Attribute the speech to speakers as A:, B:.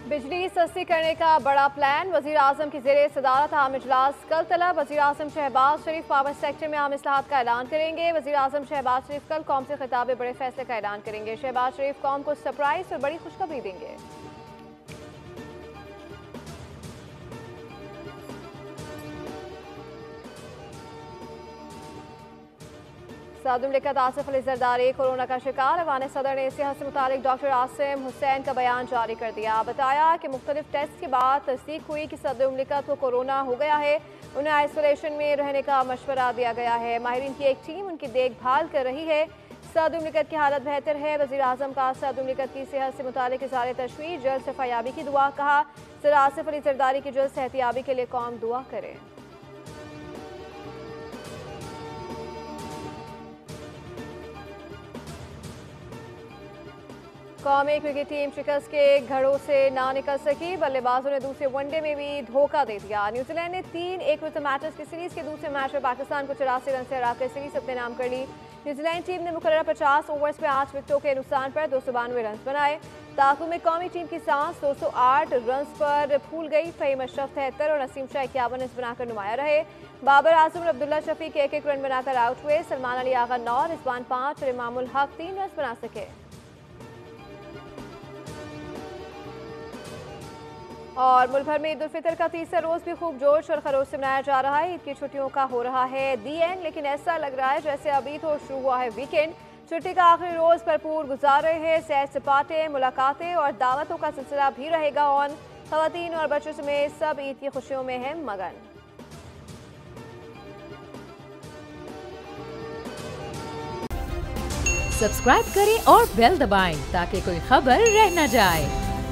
A: बिजली सस्ती करने का बड़ा प्लान। वजीर आजम की ज़ेरे सदारत आम इजलास कल तलब। वजीर आजम शहबाज शरीफ पावर सेक्टर में आम इस्लाहात का ऐलान करेंगे। वजीर आजम शहबाज शरीफ कल कौम से खिताब बड़े फैसले का ऐलान करेंगे। शहबाज शरीफ कौम को सरप्राइज और बड़ी खुशखबरी देंगे। सदर आसिफ अली जरदारी कोरोना का शिकार। अफगान सदर ने सेहत से मुतालिक डॉक्टर आसिम हुसैन का बयान जारी कर दिया। बताया कि मुख्तलिफ टेस्ट के बाद तस्दीक हुई कि सदर मुमलिकत को कोरोना हो गया है। उन्हें आइसोलेशन में रहने का मशवरा दिया गया है। माहिरीन की एक टीम उनकी देखभाल कर रही है। सदर मुमलिकत की हालत बेहतर है। वज़ीर आज़म का सदर मुमलिकत की सेहत से मुतालिक इज़हार तशवीश, जल्द शफायाबी की दुआ। कहा सदर आसिफ अली जरदारी की जल्द सेहतियाबी के लिए कौम दुआ करे। कौमी क्रिकेट टीम शिकस्त के घड़ों से ना निकल सकी। बल्लेबाजों ने दूसरे वनडे में भी धोखा दे दिया। न्यूजीलैंड ने 3 एक विकेट मैचेस की सीरीज के दूसरे मैच में पाकिस्तान को 84 रन से हराकर सीरीज अपने नाम कर ली। न्यूजीलैंड टीम ने मुकर्रर 50 ओवर्स में 8 विकेटों के नुकसान पर 292 रन बनाए। ताकुब में कौमी टीम की सांस 208 रन पर फूल गई। फ़हीम अशरफ 73 और नसीम शाह 51 रन बनाकर नुमाया रहे। बाबर आजम और अब्दुल्ला शफीक 1-1 रन बनाकर आउट हुए। सलमान अली आगा 9, रिजवान 5 और इमामुल हक 3 रन बना सके। और मुल्क भर में ईद उल फितर का तीसरा रोज भी खूब जोश और खरोश से मनाया जा रहा है। ईद की छुट्टियों का हो रहा है दी एंड, लेकिन ऐसा लग रहा है जैसे अभी तो शुरू हुआ है वीकेंड। छुट्टी का आखिरी रोज भरपूर गुजार रहे हैं। सैर सपाटे, मुलाकातें और दावतों का सिलसिला भी रहेगा ऑन। खवातीन और बच्चों समेत सब ईद की खुशियों में हैं मगन।
B: सब्सक्राइब करें और बेल दबाएं ताकि कोई खबर रह न जाए।